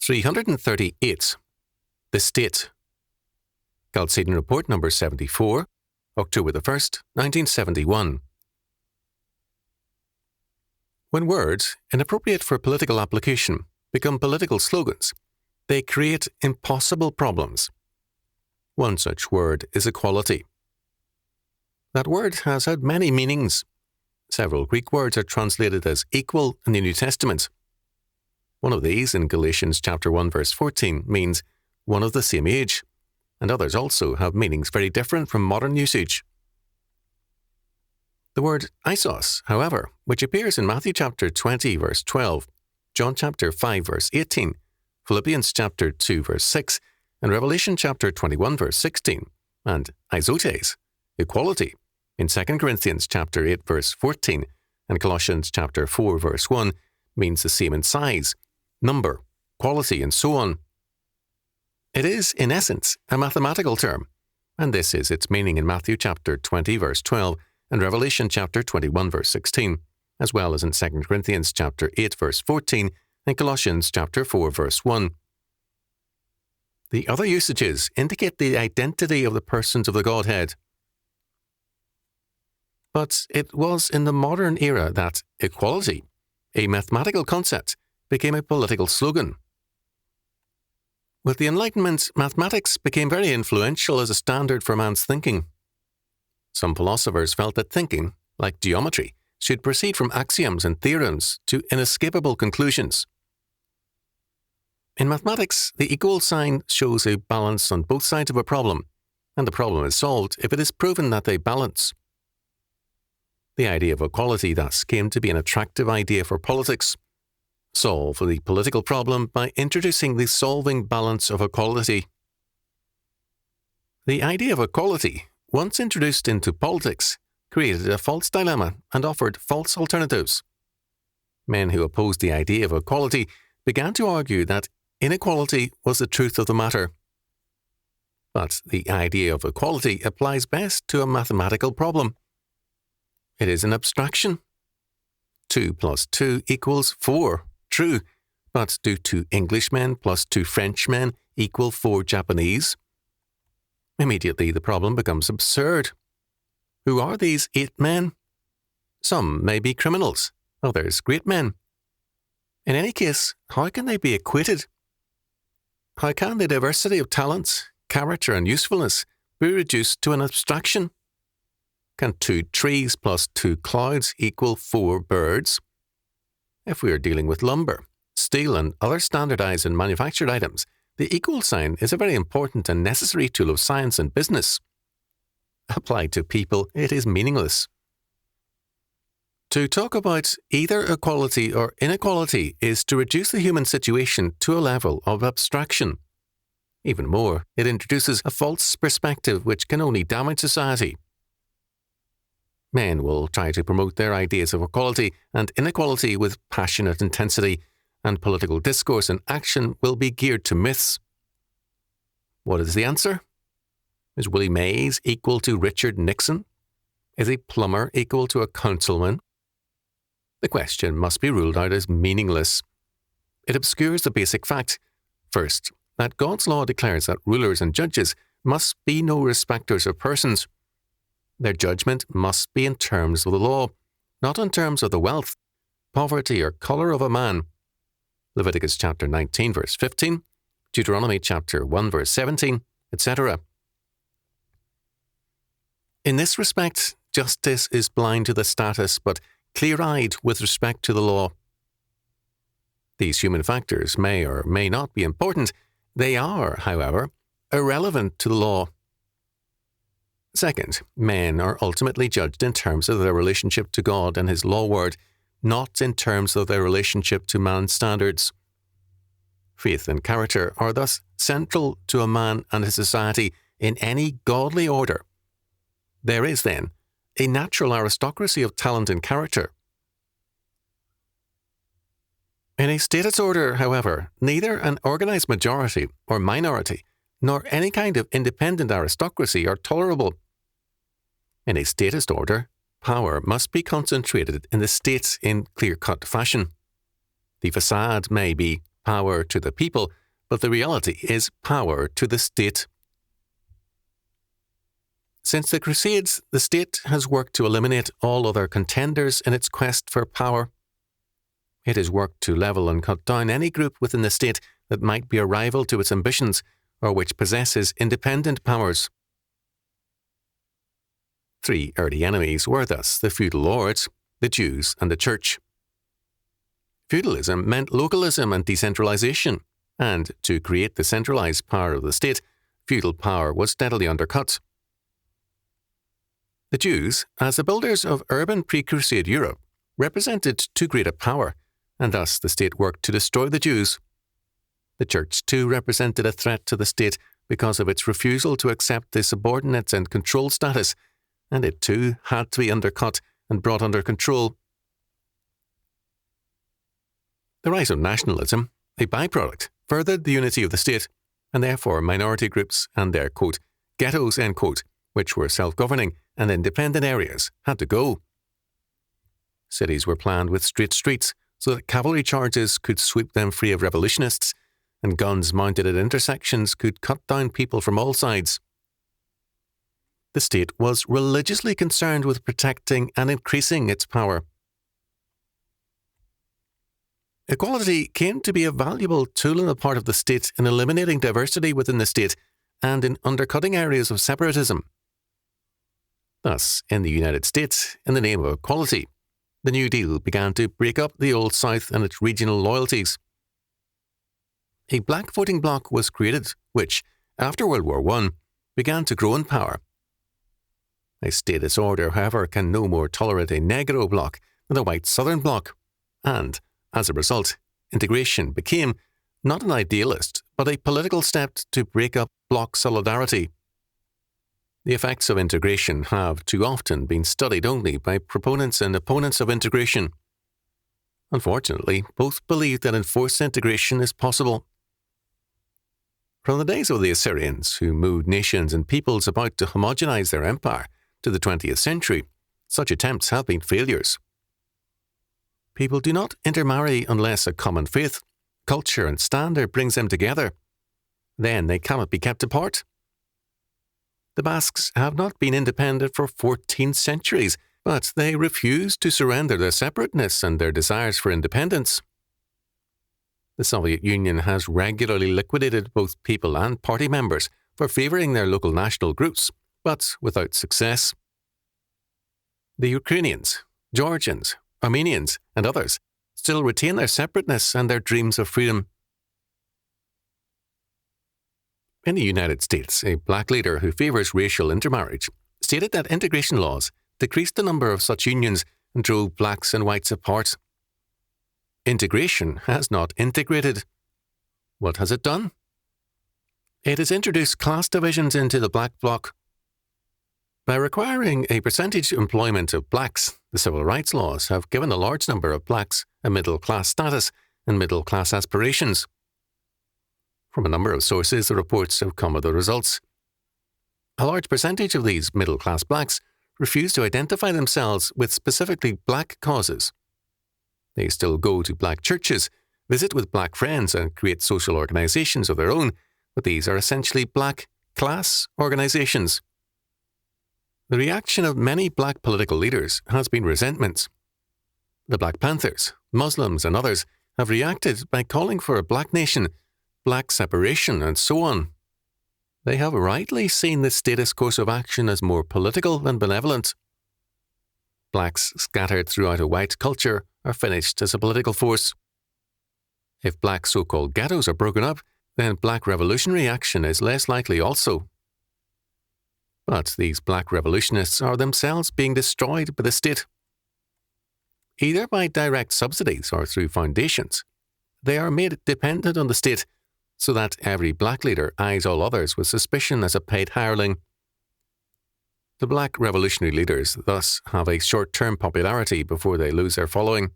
338. The State. Chalcedon Report Number 74, October the 1st, 1971. When words, inappropriate for political application, become political slogans, they create impossible problems. One such word is equality. That word has had many meanings. Several Greek words are translated as equal in the New Testament. One of these, in Galatians chapter 1 verse 14, means one of the same age, and others also have meanings very different from modern usage. The word isos, however, which appears in Matthew chapter 20 verse 12, John chapter 5 verse 18, Philippians chapter 2 verse 6, and Revelation chapter 21 verse 16, and isotes, equality, in 2 Corinthians chapter 8 verse 14, and Colossians chapter 4 verse 1, means the same in size, number, quality, and so on. It is, in essence, a mathematical term, and this is its meaning in Matthew chapter 20 verse 12 and Revelation chapter 21 verse 16, as well as in 2 Corinthians chapter 8 verse 14 and Colossians chapter 4 verse 1. The other usages indicate the identity of the persons of the Godhead. But it was in the modern era that equality, a mathematical concept, became a political slogan. With the Enlightenment, mathematics became very influential as a standard for man's thinking. Some philosophers felt that thinking, like geometry, should proceed from axioms and theorems to inescapable conclusions. In mathematics, the equal sign shows a balance on both sides of a problem, and the problem is solved if it is proven that they balance. The idea of equality thus came to be an attractive idea for politics. Solve the political problem by introducing the solving balance of equality. The idea of equality, once introduced into politics, created a false dilemma and offered false alternatives. Men who opposed the idea of equality began to argue that inequality was the truth of the matter. But the idea of equality applies best to a mathematical problem. It is an abstraction. 2 plus 2 equals 4. True, but do 2 Englishmen plus 2 Frenchmen equal 4 Japanese? Immediately the problem becomes absurd. Who are these 8 men? Some may be criminals, others great men. In any case, how can they be acquitted? How can the diversity of talents, character, and usefulness be reduced to an abstraction? Can 2 trees plus 2 clouds equal 4 birds? If we are dealing with lumber, steel, and other standardized and manufactured items, the equal sign is a very important and necessary tool of science and business. Applied to people, it is meaningless. To talk about either equality or inequality is to reduce the human situation to a level of abstraction. Even more, it introduces a false perspective which can only damage society. Men will try to promote their ideas of equality and inequality with passionate intensity, and political discourse and action will be geared to myths. What is the answer? Is Willie Mays equal to Richard Nixon? Is a plumber equal to a councilman? The question must be ruled out as meaningless. It obscures the basic fact, first, that God's law declares that rulers and judges must be no respecters of persons. Their judgment must be in terms of the law, not in terms of the wealth, poverty, or colour of a man. Leviticus chapter 19 verse 15, Deuteronomy chapter 1 verse 17, etc. In this respect, justice is blind to the status but clear-eyed with respect to the law. These human factors may or may not be important. They are, however, irrelevant to the law. Second, men are ultimately judged in terms of their relationship to God and His law word, not in terms of their relationship to man's standards. Faith and character are thus central to a man and his society in any godly order. There is, then, a natural aristocracy of talent and character. In a statist order, however, neither an organized majority or minority nor any kind of independent aristocracy are tolerable. In a statist order, power must be concentrated in the states in clear-cut fashion. The facade may be power to the people, but the reality is power to the state. Since the Crusades, the state has worked to eliminate all other contenders in its quest for power. It has worked to level and cut down any group within the state that might be a rival to its ambitions or which possesses independent powers. 3 early enemies were thus the feudal lords, the Jews, and the Church. Feudalism meant localism and decentralization, and to create the centralized power of the state, feudal power was steadily undercut. The Jews, as the builders of urban pre-Crusade Europe, represented too great a power, and thus the state worked to destroy the Jews. The Church too represented a threat to the state because of its refusal to accept the subordinate and control status, and it too had to be undercut and brought under control. The rise of nationalism, a byproduct, furthered the unity of the state, and therefore minority groups and their, quote, ghettos, end quote, which were self-governing and independent areas, had to go. Cities were planned with straight streets so that cavalry charges could sweep them free of revolutionists, and guns mounted at intersections could cut down people from all sides. The state was religiously concerned with protecting and increasing its power. Equality came to be a valuable tool on the part of the state in eliminating diversity within the state and in undercutting areas of separatism. Thus, in the United States, in the name of equality, the New Deal began to break up the Old South and its regional loyalties. A black voting bloc was created, which, after World War I, began to grow in power. A status order, however, can no more tolerate a Negro bloc than a white Southern bloc, and, as a result, integration became not an idealist, but a political step to break up bloc solidarity. The effects of integration have too often been studied only by proponents and opponents of integration. Unfortunately, both believe that enforced integration is possible. From the days of the Assyrians, who moved nations and peoples about to homogenize their empire, to the 20th century, such attempts have been failures. People do not intermarry unless a common faith, culture, and standard brings them together. Then they cannot be kept apart. The Basques have not been independent for 14 centuries, but they refuse to surrender their separateness and their desires for independence. The Soviet Union has regularly liquidated both people and party members for favouring their local national groups, but without success. The Ukrainians, Georgians, Armenians, and others still retain their separateness and their dreams of freedom. In the United States, a black leader who favours racial intermarriage stated that integration laws decreased the number of such unions and drove blacks and whites apart. Integration has not integrated. What has it done? It has introduced class divisions into the black bloc. By requiring a percentage employment of blacks, the civil rights laws have given a large number of blacks a middle-class status and middle-class aspirations. From a number of sources, the reports have come with the results. A large percentage of these middle-class blacks refuse to identify themselves with specifically black causes. They still go to black churches, visit with black friends, and create social organizations of their own, but these are essentially black class organizations. The reaction of many black political leaders has been resentment. The Black Panthers, Muslims, and others have reacted by calling for a black nation, black separation, and so on. They have rightly seen this status course of action as more political than benevolent. Blacks scattered throughout a white culture are finished as a political force. If black so-called ghettos are broken up, then black revolutionary action is less likely also. But these black revolutionists are themselves being destroyed by the state. Either by direct subsidies or through foundations, they are made dependent on the state, so that every black leader eyes all others with suspicion as a paid hireling. The black revolutionary leaders thus have a short-term popularity before they lose their following.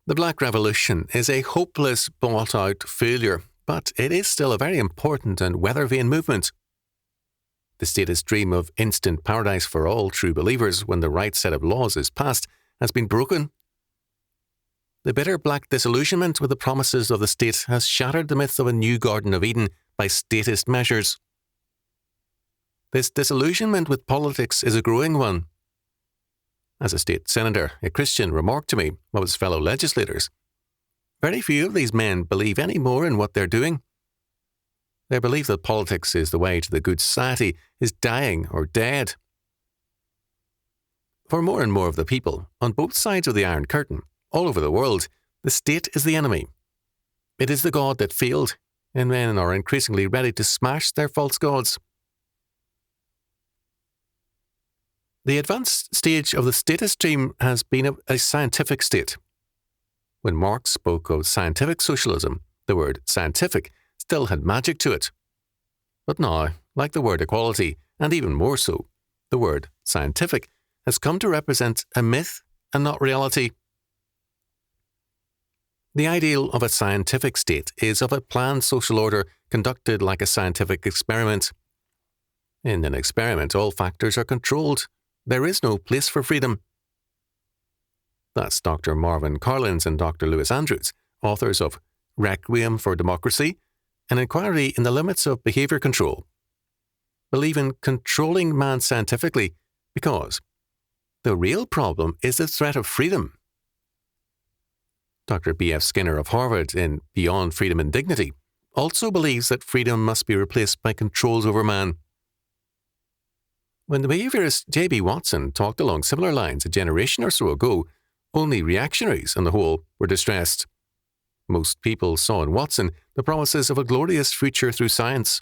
The Black Revolution is a hopeless, bought-out failure, but it is still a very important and weather-vane movement. The statist dream of instant paradise for all true believers when the right set of laws is passed has been broken. The bitter black disillusionment with the promises of the state has shattered the myth of a new Garden of Eden by statist measures. This disillusionment with politics is a growing one. As a state senator, a Christian remarked to me of his fellow legislators, very few of these men believe any more in what they're doing. Their belief that politics is the way to the good society is dying or dead. For more and more of the people, on both sides of the Iron Curtain, all over the world, the state is the enemy. It is the god that failed, and men are increasingly ready to smash their false gods. The advanced stage of the statist dream has been a scientific state. When Marx spoke of scientific socialism, the word scientific still had magic to it. But now, like the word equality, and even more so, the word scientific has come to represent a myth and not reality. The ideal of a scientific state is of a planned social order conducted like a scientific experiment. In an experiment, all factors are controlled. There is no place for freedom. That's Dr. Marvin Carlins and Dr. Lewis Andrews, authors of Requiem for Democracy, an inquiry in the limits of behaviour control, believe in controlling man scientifically because the real problem is the threat of freedom. Dr. B.F. Skinner of Harvard in Beyond Freedom and Dignity also believes that freedom must be replaced by controls over man. When the behaviourist J.B. Watson talked along similar lines a generation or so ago, only reactionaries, on the whole, were distressed. Most people saw in Watson the promises of a glorious future through science.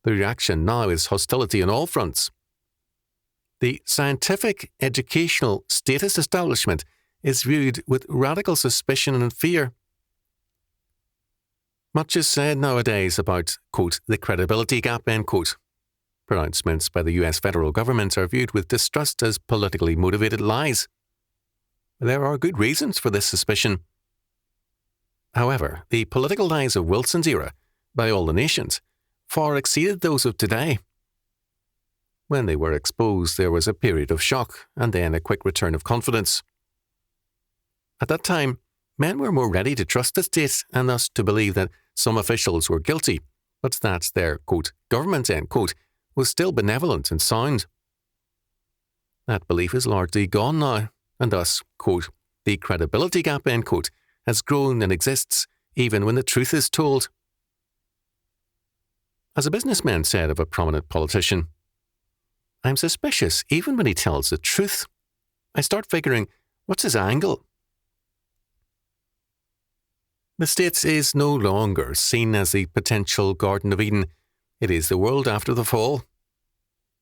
The reaction now is hostility on all fronts. The scientific, educational, statist establishment is viewed with radical suspicion and fear. Much is said nowadays about, quote, the credibility gap, end quote. Pronouncements by the US federal government are viewed with distrust as politically motivated lies. There are good reasons for this suspicion. However, the political lies of Wilson's era, by all the nations, far exceeded those of today. When they were exposed, there was a period of shock and then a quick return of confidence. At that time, men were more ready to trust the state and thus to believe that some officials were guilty, but that their, quote, government, end quote, was still benevolent and sound. That belief is largely gone now, and thus, quote, the credibility gap, end quote, has grown and exists even when the truth is told. As a businessman said of a prominent politician, I'm suspicious even when he tells the truth. I start figuring, what's his angle? The state is no longer seen as the potential Garden of Eden. It is the world after the fall.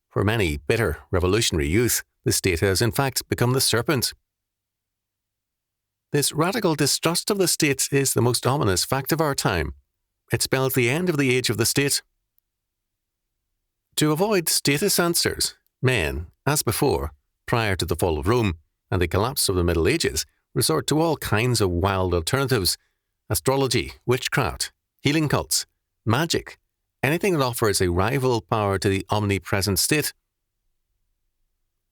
For many bitter revolutionary youth, the state has in fact become the serpent. This radical distrust of the state is the most ominous fact of our time. It spells the end of the age of the state. To avoid statist answers, men, as before, prior to the fall of Rome and the collapse of the Middle Ages, resort to all kinds of wild alternatives: astrology, witchcraft, healing cults, magic, anything that offers a rival power to the omnipresent state.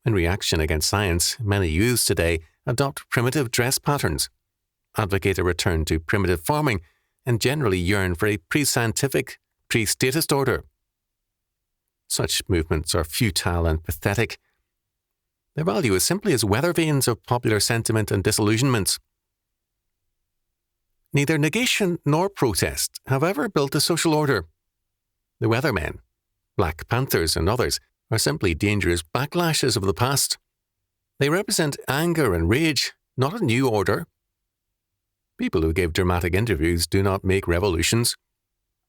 In reaction against science, many youths today adopt primitive dress patterns, advocate a return to primitive farming, and generally yearn for a pre-scientific, pre-statist order. Such movements are futile and pathetic. Their value is simply as weather vanes of popular sentiment and disillusionment. Neither negation nor protest have ever built a social order. The weathermen, Black Panthers and others, are simply dangerous backlashes of the past. They represent anger and rage, not a new order. People who give dramatic interviews do not make revolutions.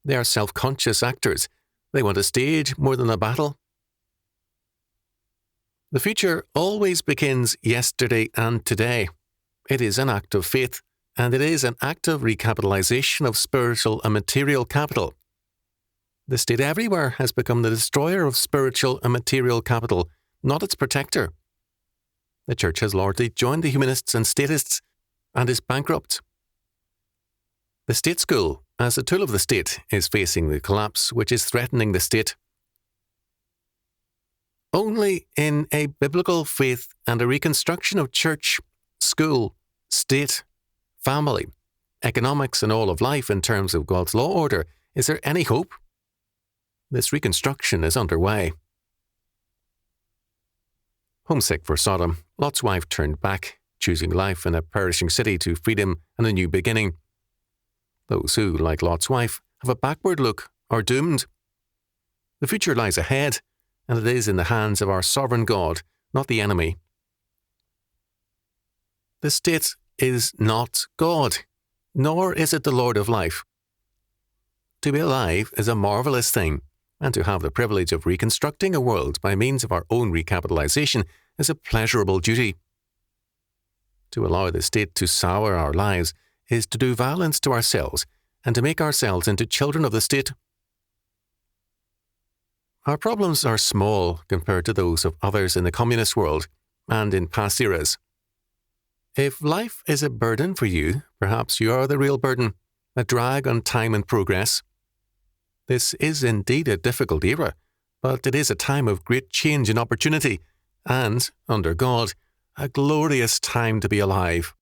They are self-conscious actors. They want a stage more than a battle. The future always begins yesterday and today. It is an act of faith, and it is an act of recapitalization of spiritual and material capital. The state everywhere has become the destroyer of spiritual and material capital, not its protector. The Church has largely joined the humanists and statists and is bankrupt. The state school, as a tool of the state, is facing the collapse which is threatening the state. Only in a biblical faith and a reconstruction of church, school, state, family, economics, and all of life in terms of God's law order, is there any hope? This reconstruction is underway. Homesick for Sodom, Lot's wife turned back, choosing life in a perishing city to freedom and a new beginning. Those who, like Lot's wife, have a backward look are doomed. The future lies ahead, and it is in the hands of our sovereign God, not the enemy. The state is not God, nor is it the Lord of life. To be alive is a marvelous thing, and to have the privilege of reconstructing a world by means of our own recapitalization is a pleasurable duty. To allow the state to sour our lives is to do violence to ourselves and to make ourselves into children of the state. Our problems are small compared to those of others in the communist world and in past eras. If life is a burden for you, perhaps you are the real burden, a drag on time and progress. This is indeed a difficult era, but it is a time of great change and opportunity, and, under God, a glorious time to be alive.